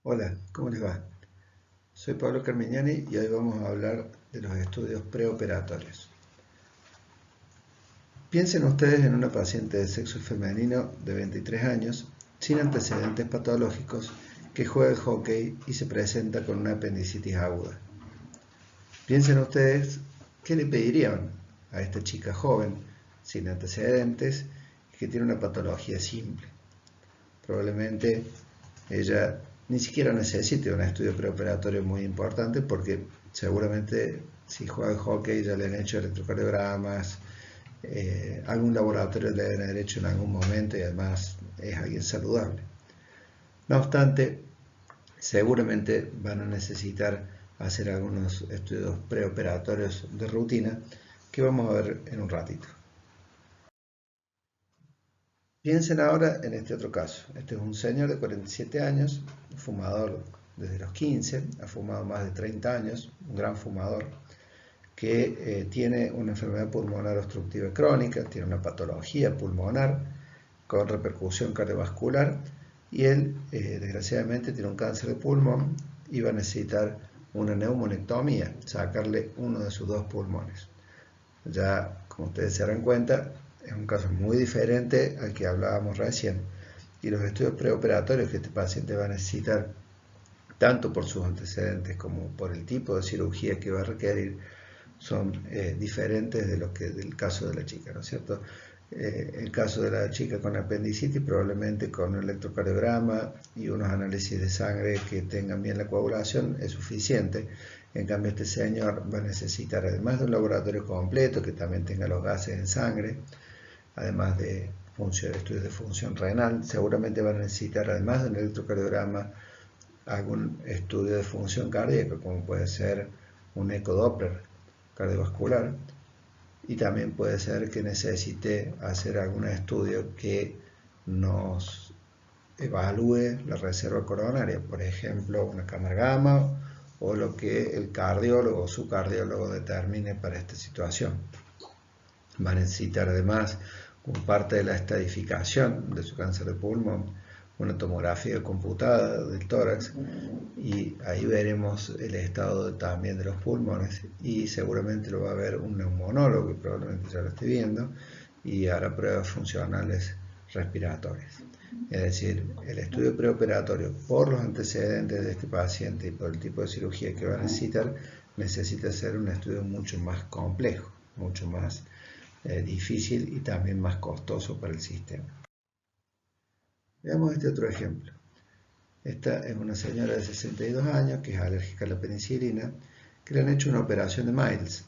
Hola, ¿cómo les va? Soy Pablo Carmignani y hoy vamos a hablar de los estudios preoperatorios. Piensen ustedes en una paciente de sexo femenino de 23 años, sin antecedentes patológicos, que juega al hockey y se presenta con una apendicitis aguda. Piensen ustedes qué le pedirían a esta chica joven, sin antecedentes, que tiene una patología simple. Probablemente ella ni siquiera necesite un estudio preoperatorio muy importante porque seguramente si juega al hockey ya le han hecho electrocardiogramas, algún laboratorio le han hecho en algún momento y además es alguien saludable. No obstante, seguramente van a necesitar hacer algunos estudios preoperatorios de rutina que vamos a ver en un ratito. Piensen ahora en este otro caso. Este es un señor de 47 años, fumador desde los 15, ha fumado más de 30 años, un gran fumador, que tiene una enfermedad pulmonar obstructiva crónica, tiene una patología pulmonar con repercusión cardiovascular y él, desgraciadamente, tiene un cáncer de pulmón y va a necesitar una neumonectomía, sacarle uno de sus dos pulmones. Ya, como ustedes se darán cuenta, es un caso muy diferente al que hablábamos recién. Y los estudios preoperatorios que este paciente va a necesitar, tanto por sus antecedentes como por el tipo de cirugía que va a requerir, son diferentes de lo que del caso de la chica, ¿no es cierto? El caso de la chica con apendicitis, probablemente con un electrocardiograma y unos análisis de sangre que tengan bien la coagulación es suficiente. En cambio, este señor va a necesitar, además de un laboratorio completo que también tenga los gases en sangre, además de estudios de función renal, seguramente va a necesitar, además de un electrocardiograma, algún estudio de función cardíaca, como puede ser un ecodoppler cardiovascular, y también puede ser que necesite hacer algún estudio que nos evalúe la reserva coronaria, por ejemplo, una cámara gamma o lo que el cardiólogo o su cardiólogo determine para esta situación. Va a necesitar además, como parte de la estadificación de su cáncer de pulmón, una tomografía computada del tórax y ahí veremos el estado también de los pulmones y seguramente lo va a ver un neumonólogo que probablemente ya lo esté viendo y hará pruebas funcionales respiratorias. Es decir, el estudio preoperatorio por los antecedentes de este paciente y por el tipo de cirugía que va a necesitar necesita ser un estudio mucho más complejo, mucho más difícil y también más costoso para el sistema. Veamos este otro ejemplo. Esta es una señora de 62 años que es alérgica a la penicilina, que le han hecho una operación de Miles.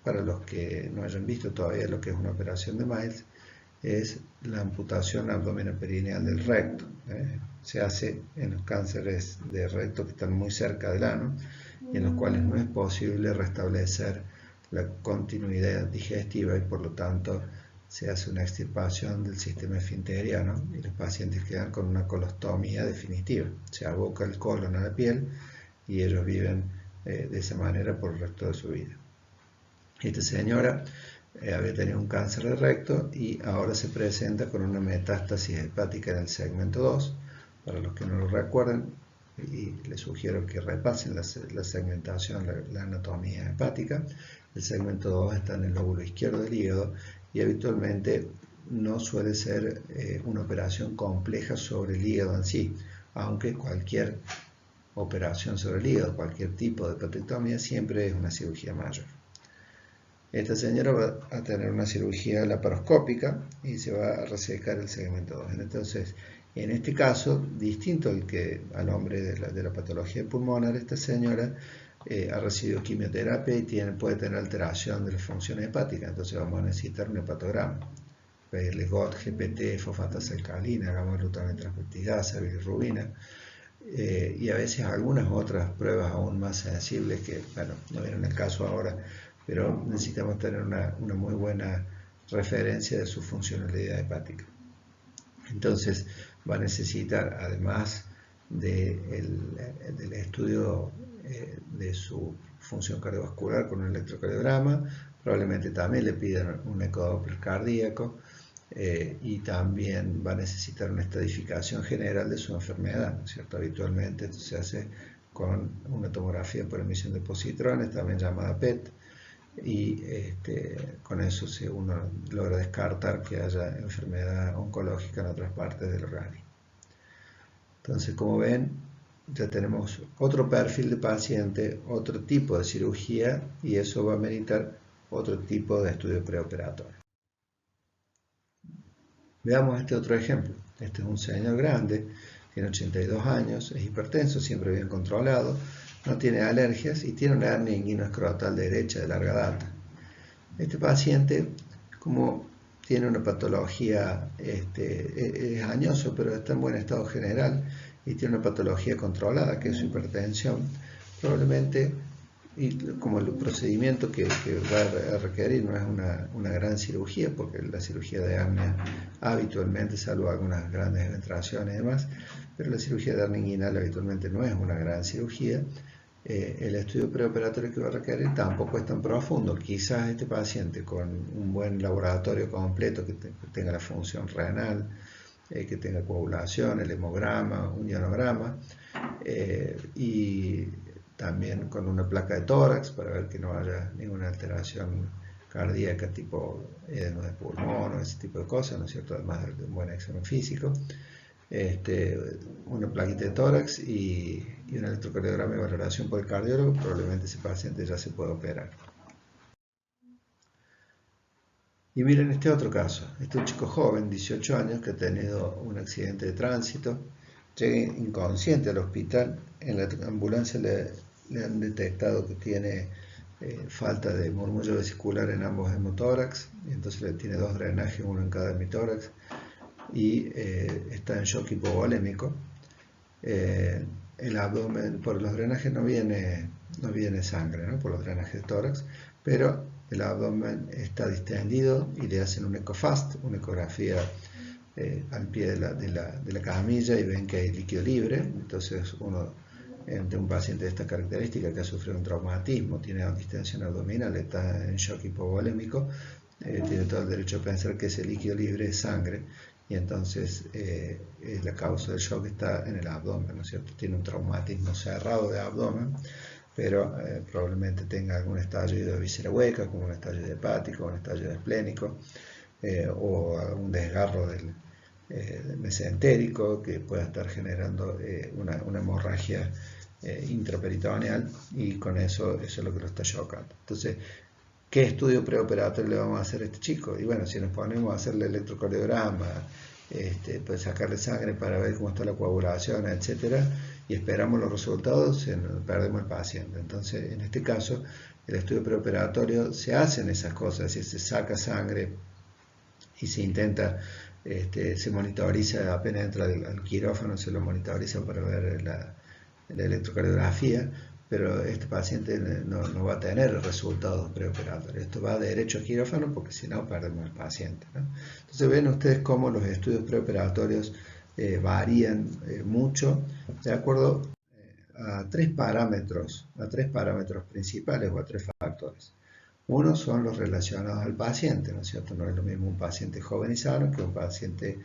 Para los que no hayan visto todavía lo que es una operación de Miles, es la amputación abdominoperineal del recto. Se hace en los cánceres de recto que están muy cerca del ano y en los cuales no es posible restablecer la continuidad digestiva y por lo tanto se hace una extirpación del sistema esfinteriano y los pacientes quedan con una colostomía definitiva. Se aboca el colon a la piel y ellos viven de esa manera por el resto de su vida. Esta señora había tenido un cáncer de recto y ahora se presenta con una metástasis hepática en el segmento 2. Para los que no lo recuerden, y les sugiero que repasen la segmentación, la anatomía hepática. El segmento 2 está en el lóbulo izquierdo del hígado y habitualmente no suele ser una operación compleja sobre el hígado en sí, aunque cualquier operación sobre el hígado, cualquier tipo de hepatectomía, siempre es una cirugía mayor. Esta señora va a tener una cirugía laparoscópica y se va a resecar el segmento 2. Entonces, en este caso, distinto al hombre de la patología pulmonar, esta señora ha recibido quimioterapia y puede tener alteración de la función hepática. Entonces vamos a necesitar un hepatograma. Pedirle GOT, GPT, fosfatasa alcalina, gamma-glutamateraspetigasa, bilirrubina. Y a veces algunas otras pruebas aún más sensibles que, bueno, no vienen el caso ahora, pero necesitamos tener una muy buena referencia de su funcionalidad hepática. Entonces va a necesitar, además del estudio de su función cardiovascular con un electrocardiograma, probablemente también le pidan un ecodoppler cardíaco y también va a necesitar una estadificación general de su enfermedad, ¿no es cierto? Habitualmente esto se hace con una tomografía por emisión de positrones, también llamada PET, y con eso uno logra descartar que haya enfermedad oncológica en otras partes del organismo. Entonces, como ven, ya tenemos otro perfil de paciente, otro tipo de cirugía, y eso va a meritar otro tipo de estudio preoperatorio. Veamos este otro ejemplo. Este es un señor grande, tiene 82 años, es hipertenso, siempre bien controlado, no tiene alergias y tiene una hernia inguinoescrotal derecha de larga data. Este paciente, como tiene una patología, es añoso, pero está en buen estado general y tiene una patología controlada, que es su hipertensión, probablemente, y como el procedimiento que va a requerir no es una gran cirugía, porque la cirugía de hernia habitualmente, salvo algunas grandes penetraciones y demás, pero la cirugía de hernia inguinal habitualmente no es una gran cirugía. El estudio preoperatorio que va a requerir tampoco es tan profundo. Quizás este paciente con un buen laboratorio completo que tenga la función renal, que tenga coagulación, el hemograma, un ionograma, y también con una placa de tórax para ver que no haya ninguna alteración cardíaca tipo edema de pulmón o ese tipo de cosas, ¿no es cierto? Además de un buen examen físico. Una plaquita de tórax y un electrocardiograma y valoración por el cardiólogo, probablemente ese paciente ya se puede operar. Y miren este otro caso, este es un chico joven, 18 años, que ha tenido un accidente de tránsito, llega inconsciente al hospital, en la ambulancia le han detectado que tiene falta de murmullo vesicular en ambos hemotórax, y entonces le tiene 2 drenajes, uno en cada hemitórax, y está en shock hipovolémico. El abdomen, por los drenajes no viene sangre, ¿no? Por los drenajes de tórax, pero el abdomen está distendido y le hacen un ecofast, una ecografía al pie de la camilla, y ven que hay líquido libre. Entonces uno, de un paciente de esta característica que ha sufrido un traumatismo, tiene distensión abdominal, está en shock hipovolémico, tiene todo el derecho a pensar que ese líquido libre es sangre, y entonces la causa del shock está en el abdomen, ¿no es cierto? Tiene un traumatismo cerrado de abdomen, pero probablemente tenga algún estallido de víscera hueca, como un estallido hepático, un estallido esplénico, o algún desgarro del mesentérico que pueda estar generando una hemorragia intraperitoneal, y con eso es lo que lo está chocando. Entonces, ¿qué estudio preoperatorio le vamos a hacer a este chico? Y bueno, si nos ponemos a hacerle electrocardiograma, pues sacarle sangre para ver cómo está la coagulación, etcétera, y esperamos los resultados, perdemos el paciente. Entonces, en este caso, el estudio preoperatorio, se hacen esas cosas, es decir, se saca sangre y se intenta, se monitoriza, apenas entra al quirófano, se lo monitoriza para ver la electrocardiografía, pero este paciente no va a tener resultados preoperatorios. Esto va derecho a quirófano, porque si no perdemos al paciente, ¿no? Entonces ven ustedes cómo los estudios preoperatorios varían mucho de acuerdo a tres parámetros principales, o a 3 factores. Uno son los relacionados al paciente, ¿no es cierto? No es lo mismo un paciente joven y sano que un paciente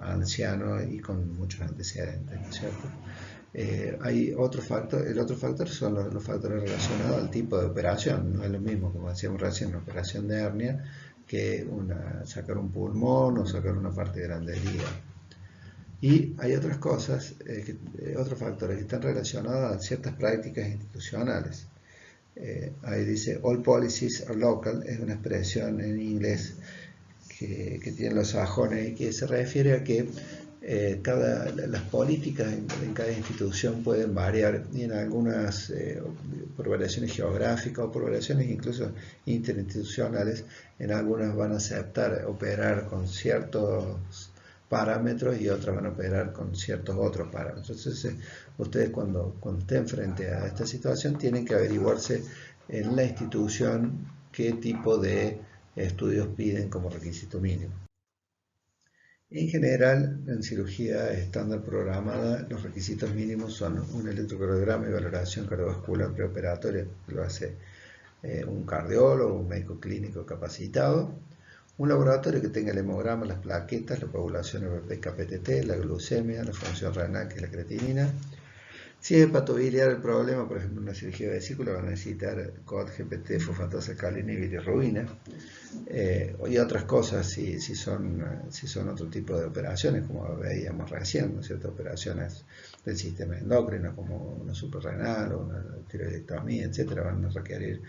anciano y con muchos antecedentes, ¿no es cierto? Hay otro factor, el otro factor son los factores relacionados al tipo de operación. No es lo mismo, como decíamos recién, una operación de hernia que sacar un pulmón o sacar una parte grande del hígado. Y hay otras cosas, otros factores que están relacionados a ciertas prácticas institucionales. Ahí dice, all policies are local, es una expresión en inglés que tienen los sajones y que se refiere a que las políticas en cada institución pueden variar, y en algunas, por variaciones geográficas o por variaciones incluso interinstitucionales, en algunas van a aceptar operar con ciertos parámetros y otras van a operar con ciertos otros parámetros. Entonces, ustedes cuando estén frente a esta situación tienen que averiguarse en la institución qué tipo de estudios piden como requisito mínimo. En general, en cirugía estándar programada, los requisitos mínimos son un electrocardiograma y valoración cardiovascular preoperatoria, que lo hace un cardiólogo, un médico clínico capacitado, Un laboratorio que tenga el hemograma, las plaquetas, la coagulación PK-PTT, la glucemia, la función renal, que es la creatinina. Si es hepatobiliar el problema, por ejemplo, una cirugía de vesícula, van a necesitar COD, GPT, fosfatasa alcalina y bilirrubina. Y otras cosas si son otro tipo de operaciones, como veíamos recién, ¿no es cierto? Operaciones del sistema endocrino, como una suprarrenal o una tiroidectomía, etcétera, van a requerir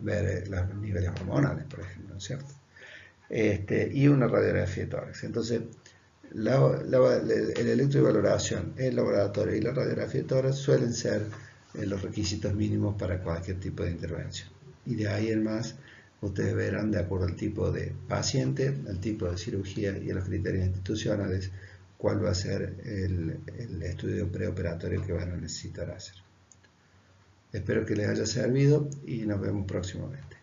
ver los niveles hormonales, por ejemplo, ¿no es cierto? Y una radiografía de tórax. Entonces, el electrovaloración, el laboratorio y la radiografía de tórax suelen ser los requisitos mínimos para cualquier tipo de intervención. Y de ahí en más, ustedes verán, de acuerdo al tipo de paciente, al tipo de cirugía y a los criterios institucionales, cuál va a ser el estudio preoperatorio que van a necesitar hacer. Espero que les haya servido y nos vemos próximamente.